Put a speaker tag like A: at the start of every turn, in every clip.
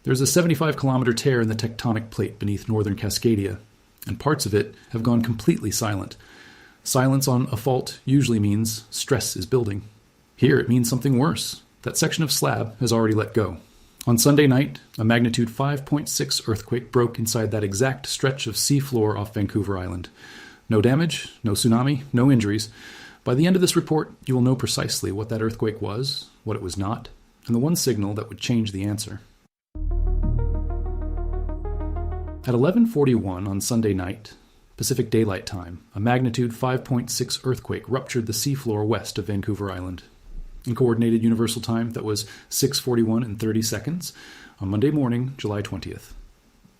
A: There's a 75-kilometer tear in the tectonic plate beneath northern Cascadia, and parts of it have gone completely silent. Silence on a fault usually means stress is building. Here it means something worse. That section of slab has already let go. On Sunday night, a magnitude 5.6 earthquake broke inside that exact stretch of seafloor off Vancouver Island. No damage, no tsunami, no injuries. By the end of this report, you will know precisely what that earthquake was, what it was not, and the one signal that would change the answer. At 11:41 on Sunday night, Pacific Daylight Time, a magnitude 5.6 earthquake ruptured the seafloor west of Vancouver Island. In Coordinated Universal Time, that was 6:41 and 30 seconds on Monday morning, July 20th.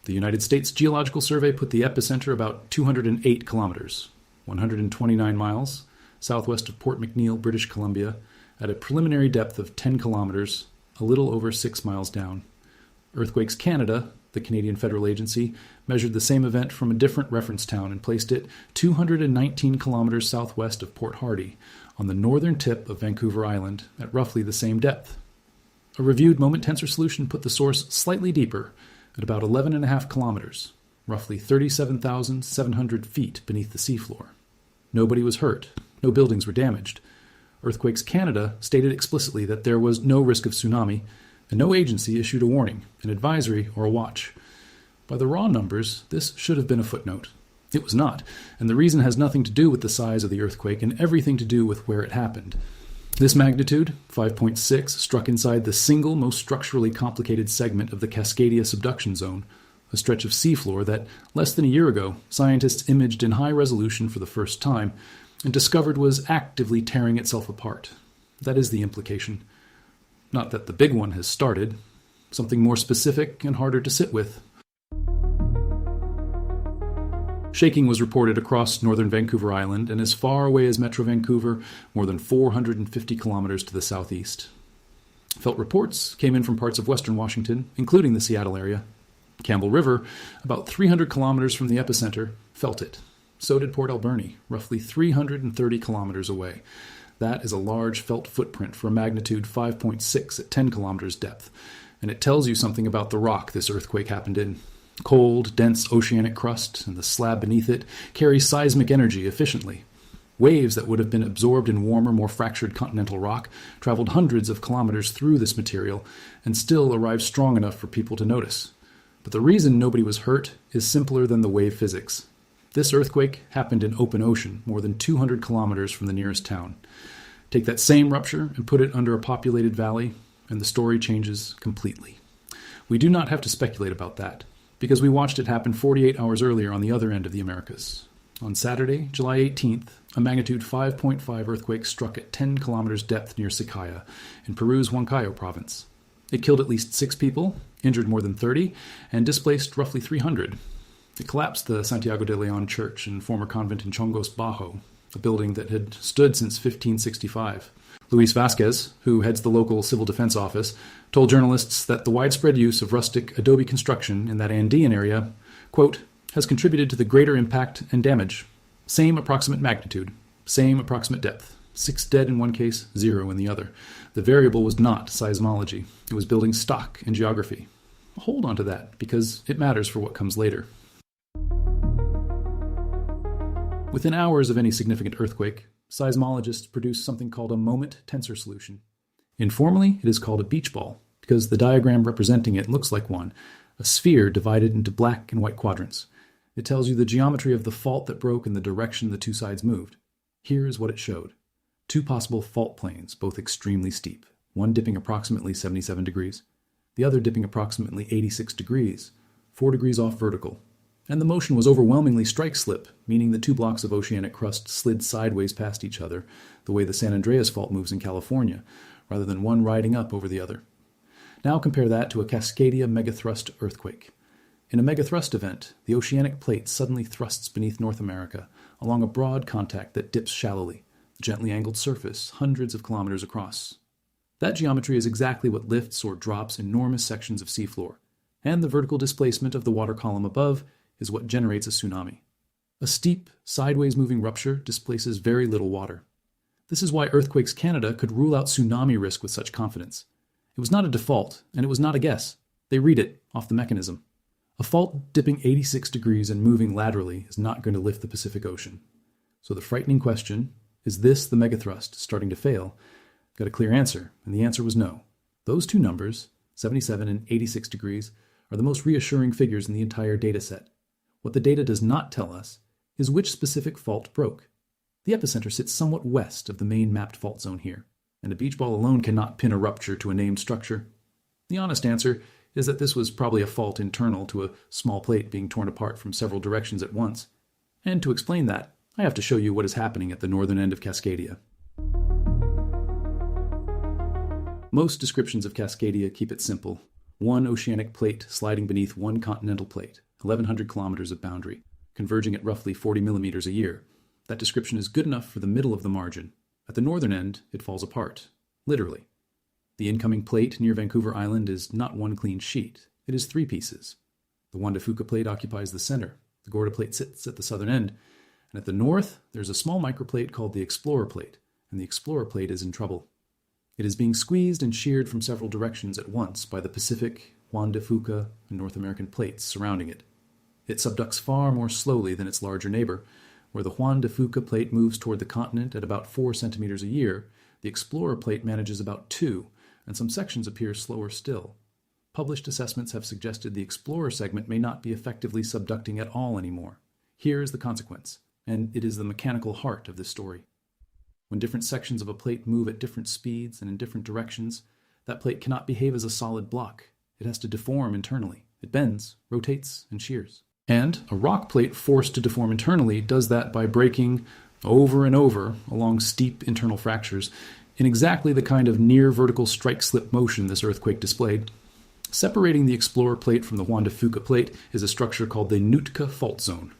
A: The United States Geological Survey put the epicenter about 208 kilometers, 129 miles, southwest of Port McNeill, British Columbia, at a preliminary depth of 10 kilometers, a little over 6 miles down. Earthquakes Canada, the Canadian federal agency, measured the same event from a different reference town and placed it 219 kilometers southwest of Port Hardy, on the northern tip of Vancouver Island, at roughly the same depth. A reviewed moment tensor solution put the source slightly deeper, at about 11.5 kilometers, roughly 37,700 feet beneath the seafloor. Nobody was hurt. No buildings were damaged. Earthquakes Canada stated explicitly that there was no risk of tsunami, and no agency issued a warning, an advisory, or a watch. By the raw numbers, this should have been a footnote. It was not, and the reason has nothing to do with the size of the earthquake and everything to do with where it happened. This magnitude, 5.6, struck inside the single most structurally complicated segment of the Cascadia subduction zone, a stretch of seafloor that, less than a year ago, scientists imaged in high resolution for the first time and discovered was actively tearing itself apart. That is the implication. Not that the big one has started. Something more specific and harder to sit with. Shaking was reported across northern Vancouver Island and as far away as Metro Vancouver, more than 450 kilometers to the southeast. Felt reports came in from parts of western Washington, including the Seattle area. Campbell River, about 300 kilometers from the epicenter, felt it. So did Port Alberni, roughly 330 kilometers away. That is a large felt footprint for a magnitude 5.6 at 10 kilometers depth, and it tells you something about the rock this earthquake happened in. Cold, dense oceanic crust and the slab beneath it carry seismic energy efficiently. Waves that would have been absorbed in warmer, more fractured continental rock traveled hundreds of kilometers through this material and still arrived strong enough for people to notice. But the reason nobody was hurt is simpler than the wave physics. This earthquake happened in open ocean, more than 200 kilometers from the nearest town. Take that same rupture and put it under a populated valley, and the story changes completely. We do not have to speculate about that, because we watched it happen 48 hours earlier on the other end of the Americas. On Saturday, July 18th, a magnitude 5.5 earthquake struck at 10 kilometers depth near Sequoia, in Peru's Huancayo province. It killed at least 6 people, injured more than 30, and displaced roughly 300. It collapsed the Santiago de Leon church and former convent in Chongos Bajo, a building that had stood since 1565. Luis Vasquez, who heads the local civil defense office, told journalists that the widespread use of rustic adobe construction in that Andean area, quote, has contributed to the greater impact and damage. Same approximate magnitude, same approximate depth. 6 dead in one case, 0 in the other. The variable was not seismology. It was building stock and geography. Hold on to that, because it matters for what comes later. Within hours of any significant earthquake, seismologists produce something called a moment tensor solution. Informally, it is called a beach ball, because the diagram representing it looks like one, a sphere divided into black and white quadrants. It tells you the geometry of the fault that broke and the direction the two sides moved. Here is what it showed. 2 possible fault planes, both extremely steep, one dipping approximately 77 degrees, the other dipping approximately 86 degrees, 4 degrees off vertical. And the motion was overwhelmingly strike-slip, meaning the 2 blocks of oceanic crust slid sideways past each other, the way the San Andreas Fault moves in California, rather than one riding up over the other. Now compare that to a Cascadia megathrust earthquake. In a megathrust event, the oceanic plate suddenly thrusts beneath North America along a broad contact that dips shallowly, a gently angled surface hundreds of kilometers across. That geometry is exactly what lifts or drops enormous sections of seafloor, and the vertical displacement of the water column above is what generates a tsunami. A steep, sideways-moving rupture displaces very little water. This is why Earthquakes Canada could rule out tsunami risk with such confidence. It was not a default, and it was not a guess. They read it off the mechanism. A fault dipping 86 degrees and moving laterally is not going to lift the Pacific Ocean. So the frightening question, is this the megathrust starting to fail, got a clear answer, and the answer was no. Those two numbers, 77 and 86 degrees, are the most reassuring figures in the entire data set. What the data does not tell us is which specific fault broke. The epicenter sits somewhat west of the main mapped fault zone here, and a beach ball alone cannot pin a rupture to a named structure. The honest answer is that this was probably a fault internal to a small plate being torn apart from several directions at once. And to explain that, I have to show you what is happening at the northern end of Cascadia. Most descriptions of Cascadia keep it simple. One oceanic plate sliding beneath one continental plate, 1,100 kilometers of boundary, converging at roughly 40 millimeters a year. That description is good enough for the middle of the margin. At the northern end, it falls apart, literally. The incoming plate near Vancouver Island is not one clean sheet. It is three pieces. The Juan de Fuca plate occupies the center. The Gorda plate sits at the southern end. And at the north, there's a small microplate called the Explorer plate, and the Explorer plate is in trouble. It is being squeezed and sheared from several directions at once by the Pacific, Juan de Fuca, and North American plates surrounding it. It subducts far more slowly than its larger neighbor. Where the Juan de Fuca plate moves toward the continent at about 4 centimeters a year, the Explorer plate manages about 2, and some sections appear slower still. Published assessments have suggested the Explorer segment may not be effectively subducting at all anymore. Here is the consequence, and it is the mechanical heart of this story. When different sections of a plate move at different speeds and in different directions, that plate cannot behave as a solid block. It has to deform internally. It bends, rotates, and shears. And a rock plate forced to deform internally does that by breaking over and over along steep internal fractures in exactly the kind of near-vertical strike-slip motion this earthquake displayed. Separating the Explorer plate from the Juan de Fuca plate is a structure called the Nootka Fault Zone.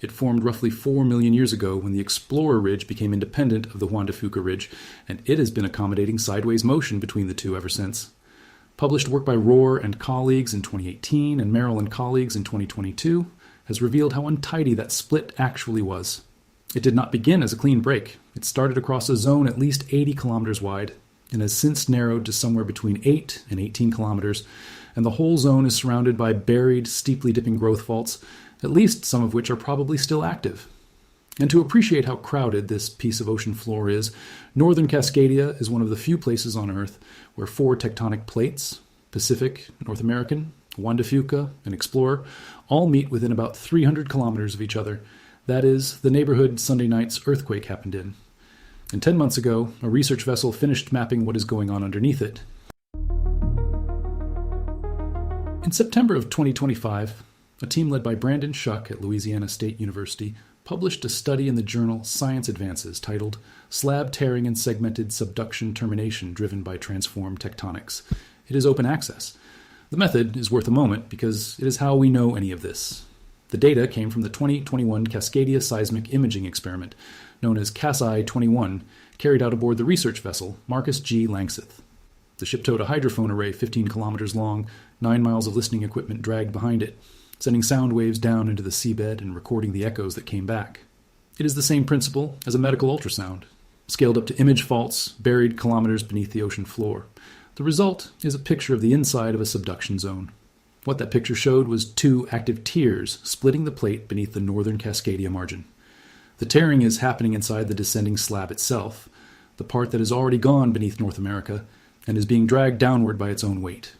A: It formed roughly 4 million years ago when the Explorer Ridge became independent of the Juan de Fuca Ridge, and it has been accommodating sideways motion between the two ever since. Published work by Rohr and colleagues in 2018 and Merrill and colleagues in 2022 has revealed how untidy that split actually was. It did not begin as a clean break. It started across a zone at least 80 kilometers wide and has since narrowed to somewhere between 8 and 18 kilometers, and the whole zone is surrounded by buried, steeply dipping growth faults, at least some of which are probably still active. And to appreciate how crowded this piece of ocean floor is, northern Cascadia is one of the few places on Earth where 4 tectonic plates, Pacific, North American, Juan de Fuca, and Explorer, all meet within about 300 kilometers of each other. That is, the neighborhood Sunday night's earthquake happened in. And 10 months ago, a research vessel finished mapping what is going on underneath it. In September of 2025, a team led by Brandon Shuck at Louisiana State University published a study in the journal Science Advances titled Slab Tearing and Segmented Subduction Termination Driven by Transformed Tectonics. It is open access. The method is worth a moment because it is how we know any of this. The data came from the 2021 Cascadia seismic imaging experiment, known as CASI-21, carried out aboard the research vessel Marcus G. Langseth. The ship towed a hydrophone array 15 kilometers long, 9 miles of listening equipment dragged behind it, sending sound waves down into the seabed and recording the echoes that came back. It is the same principle as a medical ultrasound, scaled up to image faults buried kilometers beneath the ocean floor. The result is a picture of the inside of a subduction zone. What that picture showed was 2 active tears splitting the plate beneath the northern Cascadia margin. The tearing is happening inside the descending slab itself, the part that has already gone beneath North America and is being dragged downward by its own weight.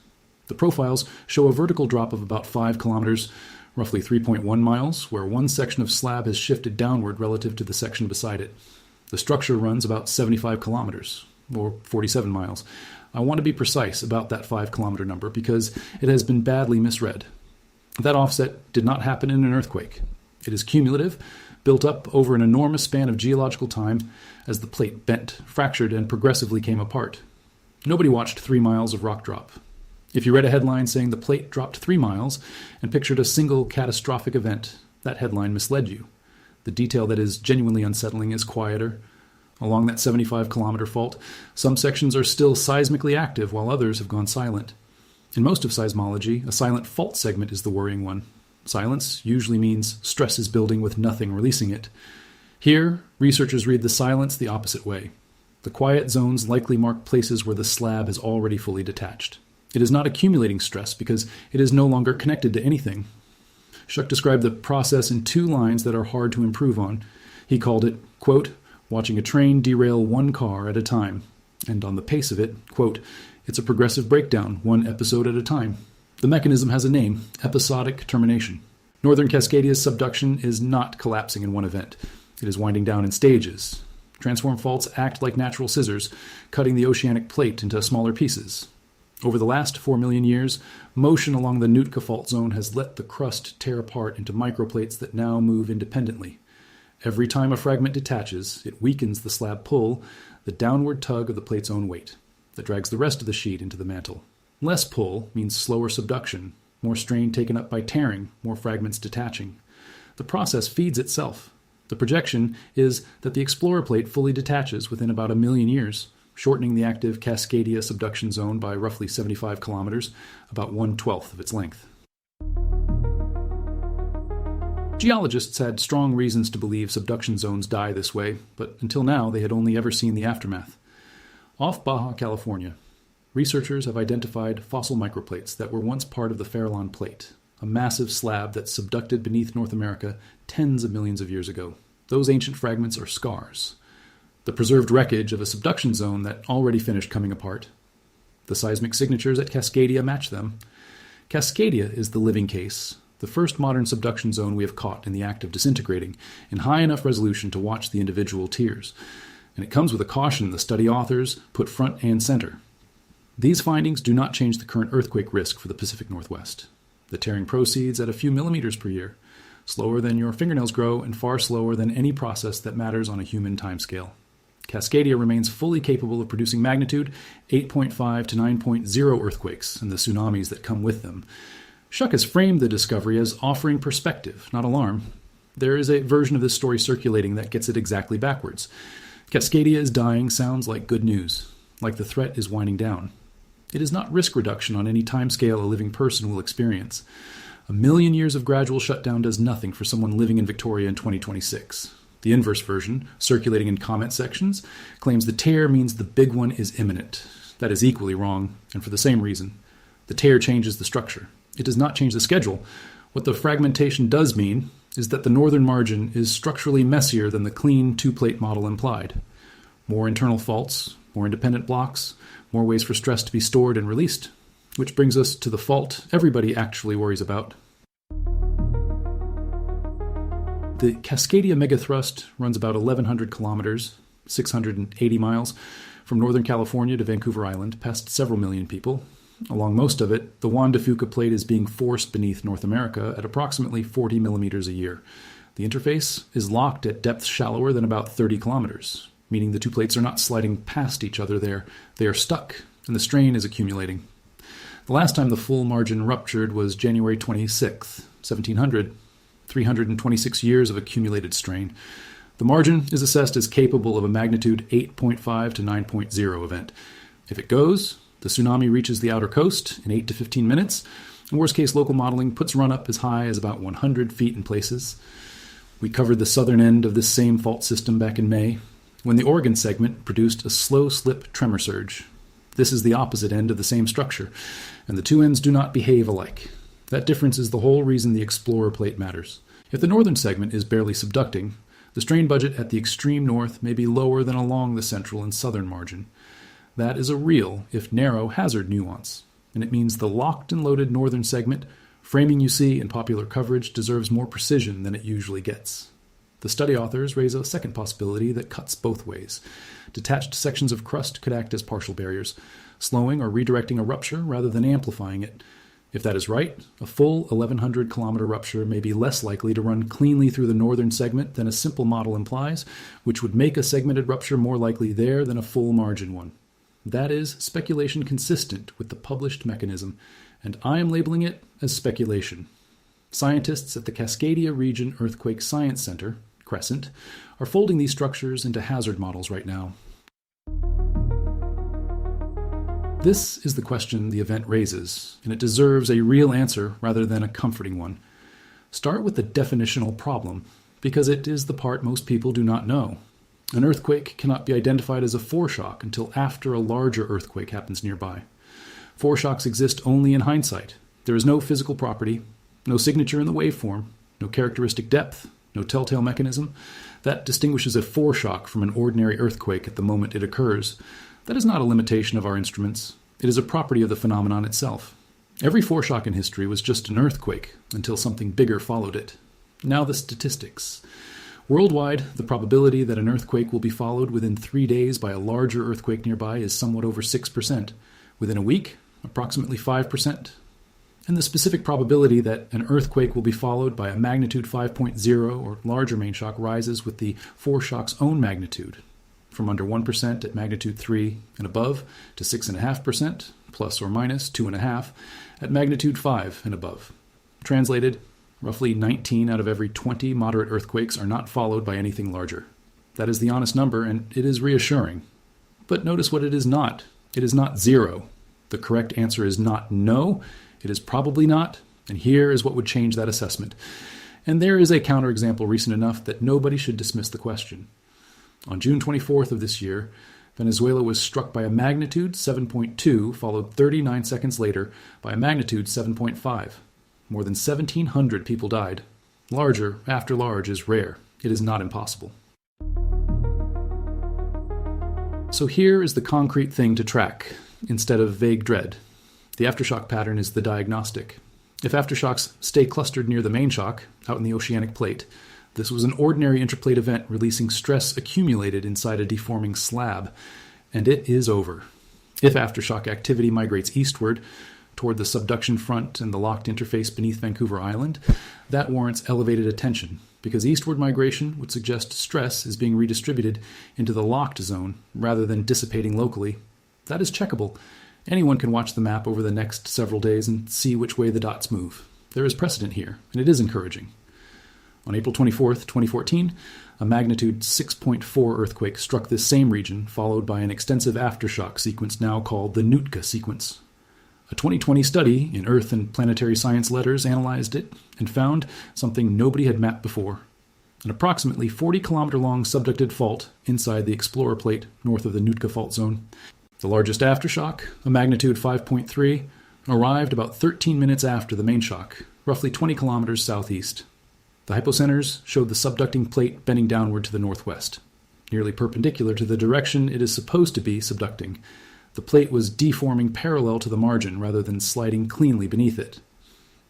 A: The profiles show a vertical drop of about 5 kilometers, roughly 3.1 miles, where one section of slab has shifted downward relative to the section beside it. The structure runs about 75 kilometers, or 47 miles. I want to be precise about that 5-kilometer number because it has been badly misread. That offset did not happen in an earthquake. It is cumulative, built up over an enormous span of geological time as the plate bent, fractured, and progressively came apart. Nobody watched 3 miles of rock drop. If you read a headline saying the plate dropped 3 miles and pictured a single catastrophic event, that headline misled you. The detail that is genuinely unsettling is quieter. Along that 75-kilometer fault, some sections are still seismically active while others have gone silent. In most of seismology, a silent fault segment is the worrying one. Silence usually means stress is building with nothing releasing it. Here, researchers read the silence the opposite way. The quiet zones likely mark places where the slab is already fully detached. It is not accumulating stress because it is no longer connected to anything. Schuck described the process in 2 lines that are hard to improve on. He called it, quote, watching a train derail one car at a time. And on the pace of it, quote, it's a progressive breakdown, one episode at a time. The mechanism has a name, episodic termination. Northern Cascadia's subduction is not collapsing in one event. It is winding down in stages. Transform faults act like natural scissors, cutting the oceanic plate into smaller pieces. Over the last 4 million years, motion along the Nootka fault zone has let the crust tear apart into microplates that now move independently. Every time a fragment detaches, it weakens the slab pull, the downward tug of the plate's own weight, that drags the rest of the sheet into the mantle. Less pull means slower subduction, more strain taken up by tearing, more fragments detaching. The process feeds itself. The projection is that the explorer plate fully detaches within about 1 million years, shortening the active Cascadia subduction zone by roughly 75 kilometers, about 1/12 of its length. Geologists had strong reasons to believe subduction zones die this way, but until now they had only ever seen the aftermath. Off Baja California, researchers have identified fossil microplates that were once part of the Farallon Plate, a massive slab that subducted beneath North America tens of millions of years ago. Those ancient fragments are scars, the preserved wreckage of a subduction zone that already finished coming apart. The seismic signatures at Cascadia match them. Cascadia is the living case, the first modern subduction zone we have caught in the act of disintegrating, in high enough resolution to watch the individual tears. And it comes with a caution the study authors put front and center. These findings do not change the current earthquake risk for the Pacific Northwest. The tearing proceeds at a few millimeters per year, slower than your fingernails grow and far slower than any process that matters on a human timescale. Cascadia remains fully capable of producing magnitude 8.5 to 9.0 earthquakes and the tsunamis that come with them. Schuck has framed the discovery as offering perspective, not alarm. There is a version of this story circulating that gets it exactly backwards. Cascadia is dying sounds like good news, like the threat is winding down. It is not risk reduction on any timescale a living person will experience. 1 million years of gradual shutdown does nothing for someone living in Victoria in 2026. The inverse version, circulating in comment sections, claims the tear means the big one is imminent. That is equally wrong, and for the same reason. The tear changes the structure. It does not change the schedule. What the fragmentation does mean is that the northern margin is structurally messier than the clean 2-plate model implied. More internal faults, more independent blocks, more ways for stress to be stored and released, which brings us to the fault everybody actually worries about. The Cascadia megathrust runs about 1,100 kilometers, 680 miles, from Northern California to Vancouver Island, past several million people. Along most of it, the Juan de Fuca plate is being forced beneath North America at approximately 40 millimeters a year. The interface is locked at depths shallower than about 30 kilometers, meaning the 2 plates are not sliding past each other there. They are stuck, and the strain is accumulating. The last time the full margin ruptured was January 26, 1700, 326 years of accumulated strain. The margin is assessed as capable of a magnitude 8.5 to 9.0 event. If it goes, the tsunami reaches the outer coast in 8 to 15 minutes. In worst-case local modeling puts run-up as high as about 100 feet in places. We covered the southern end of this same fault system back in May, when the Oregon segment produced a slow-slip tremor surge. This is the opposite end of the same structure, and the 2 ends do not behave alike. That difference is the whole reason the Explorer plate matters. If the northern segment is barely subducting, the strain budget at the extreme north may be lower than along the central and southern margin. That is a real, if narrow, hazard nuance, and it means the locked and loaded northern segment, framing you see in popular coverage, deserves more precision than it usually gets. The study authors raise a second possibility that cuts both ways. Detached sections of crust could act as partial barriers, slowing or redirecting a rupture rather than amplifying it. If that is right, a full 1,100-kilometer rupture may be less likely to run cleanly through the northern segment than a simple model implies, which would make a segmented rupture more likely there than a full margin one. That is speculation consistent with the published mechanism, and I am labeling it as speculation. Scientists at the Cascadia Region Earthquake Science Center, Crescent, are folding these structures into hazard models right now. This is the question the event raises, and it deserves a real answer rather than a comforting one. Start with the definitional problem, because it is the part most people do not know. An earthquake cannot be identified as a foreshock until after a larger earthquake happens nearby. Foreshocks exist only in hindsight. There is no physical property, no signature in the waveform, no characteristic depth, no telltale mechanism that distinguishes a foreshock from an ordinary earthquake at the moment it occurs. That is not a limitation of our instruments. It is a property of the phenomenon itself. Every foreshock in history was just an earthquake until something bigger followed it. Now the statistics. Worldwide, the probability that an earthquake will be followed within 3 days by a larger earthquake nearby is somewhat over 6%. Within a week, approximately 5%. And the specific probability that an earthquake will be followed by a magnitude 5.0 or larger main shock rises with the foreshock's own magnitude, from under 1% at magnitude 3 and above to 6.5%, plus or minus 2.5, at magnitude 5 and above. Translated, roughly 19 out of every 20 moderate earthquakes are not followed by anything larger. That is the honest number, and it is reassuring. But notice what it is not. It is not 0. The correct answer is not no. It is probably not, and here is what would change that assessment. And there is a counterexample recent enough that nobody should dismiss the question. On June 24th of this year, Venezuela was struck by a magnitude 7.2, followed 39 seconds later by a magnitude 7.5. More than 1,700 people died. Larger after large is rare. It is not impossible. So here is the concrete thing to track, instead of vague dread. The aftershock pattern is the diagnostic. If aftershocks stay clustered near the main shock, out in the oceanic plate, this was an ordinary intraplate event releasing stress accumulated inside a deforming slab, and it is over. If aftershock activity migrates eastward, toward the subduction front and the locked interface beneath Vancouver Island, that warrants elevated attention, because eastward migration would suggest stress is being redistributed into the locked zone rather than dissipating locally. That is checkable. Anyone can watch the map over the next several days and see which way the dots move. There is precedent here, and it is encouraging. On April 24th, 2014, a magnitude 6.4 earthquake struck this same region, followed by an extensive aftershock sequence now called the Nootka sequence. A 2020 study in Earth and Planetary Science Letters analyzed it and found something nobody had mapped before: an approximately 40-kilometer-long subducted fault inside the Explorer Plate north of the Nootka fault zone. The largest aftershock, a magnitude 5.3, arrived about 13 minutes after the main shock, roughly 20 kilometers southeast. The hypocenters showed the subducting plate bending downward to the northwest, nearly perpendicular to the direction it is supposed to be subducting. The plate was deforming parallel to the margin rather than sliding cleanly beneath it.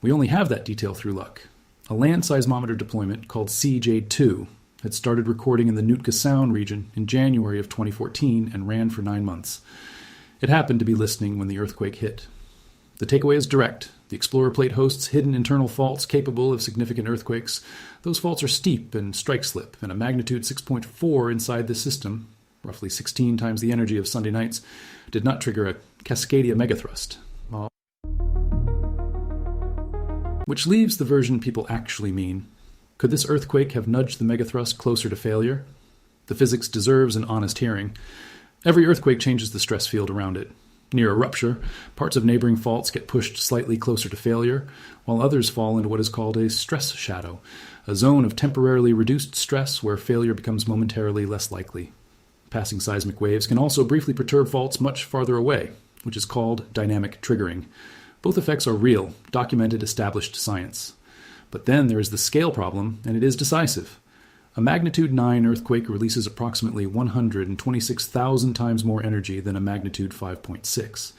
A: We only have that detail through luck. A land seismometer deployment called CJ2 had started recording in the Nootka Sound region in January of 2014 and ran for 9 months. It happened to be listening when the earthquake hit. The takeaway is direct. The Explorer Plate hosts hidden internal faults capable of significant earthquakes. Those faults are steep and strike slip, and a magnitude 6.4 inside the system, roughly 16 times the energy of Sunday nights, did not trigger a Cascadia megathrust. Which leaves the version people actually mean. Could this earthquake have nudged the megathrust closer to failure? The physics deserves an honest hearing. Every earthquake changes the stress field around it. Near a rupture, parts of neighboring faults get pushed slightly closer to failure, while others fall into what is called a stress shadow, a zone of temporarily reduced stress where failure becomes momentarily less likely. Passing seismic waves can also briefly perturb faults much farther away, which is called dynamic triggering. Both effects are real, documented, established science. But then there is the scale problem, and it is decisive. A magnitude 9 earthquake releases approximately 126,000 times more energy than a magnitude 5.6.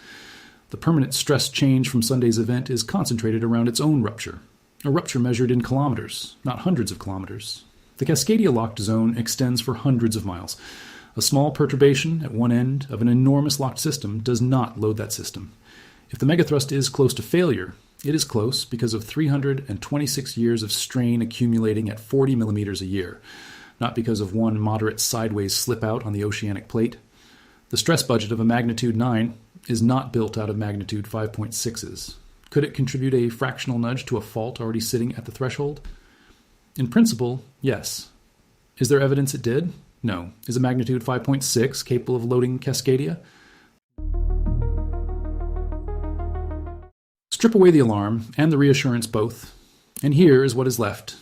A: The permanent stress change from Sunday's event is concentrated around its own rupture, a rupture measured in kilometers, not hundreds of kilometers. The Cascadia locked zone extends for hundreds of miles. A small perturbation at one end of an enormous locked system does not load that system. If the megathrust is close to failure, it is close because of 326 years of strain accumulating at 40 millimeters a year, not because of one moderate sideways slip out on the oceanic plate. The stress budget of a magnitude 9 is not built out of magnitude 5.6s. Could it contribute a fractional nudge to a fault already sitting at the threshold? In principle, yes. Is there evidence it did? No. Is a magnitude 5.6 capable of loading Cascadia? Strip away the alarm and the reassurance both, and here is what is left.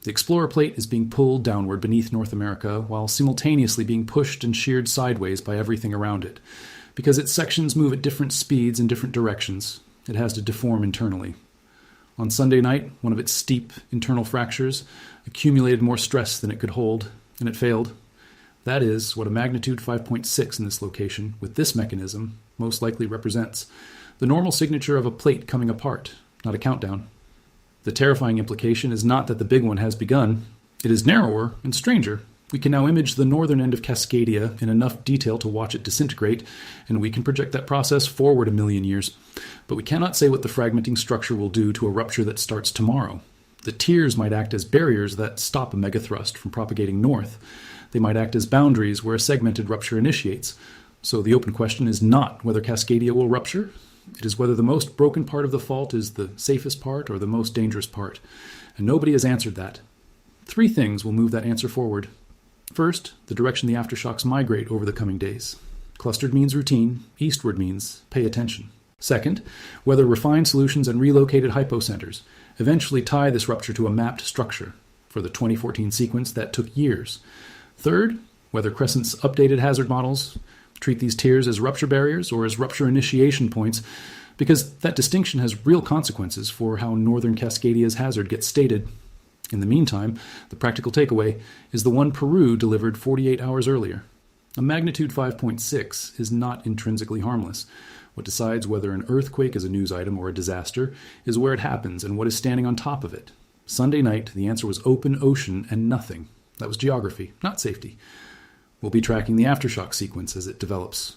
A: The Explorer Plate is being pulled downward beneath North America while simultaneously being pushed and sheared sideways by everything around it, Because its sections move at different speeds in different directions, it has to deform internally. On Sunday night, one of its steep internal fractures accumulated more stress than it could hold, and it failed. That is what a magnitude 5.6 in this location, with this mechanism, most likely represents. The normal signature of a plate coming apart, not a countdown. The terrifying implication is not that the big one has begun. It is narrower and stranger. We can now image the northern end of Cascadia in enough detail to watch it disintegrate, and we can project that process forward 1 million years. But we cannot say what the fragmenting structure will do to a rupture that starts tomorrow. The tiers might act as barriers that stop a megathrust from propagating north. They might act as boundaries where a segmented rupture initiates. So the open question is not whether Cascadia will rupture. It is whether the most broken part of the fault is the safest part or the most dangerous part. And nobody has answered that. 3 things will move that answer forward. First, the direction the aftershocks migrate over the coming days. Clustered means routine, eastward means pay attention. Second, whether refined solutions and relocated hypocenters eventually tie this rupture to a mapped structure. For the 2014 sequence, that took years. Third, whether Crescent's updated hazard models treat these tiers as rupture barriers or as rupture initiation points, because that distinction has real consequences for how northern Cascadia's hazard gets stated. In the meantime, the practical takeaway is the one Peru delivered 48 hours earlier. A magnitude 5.6 is not intrinsically harmless. What decides whether an earthquake is a news item or a disaster is where it happens and what is standing on top of it. Sunday night, the answer was open ocean and nothing. That was geography, not safety. We'll be tracking the aftershock sequence as it develops.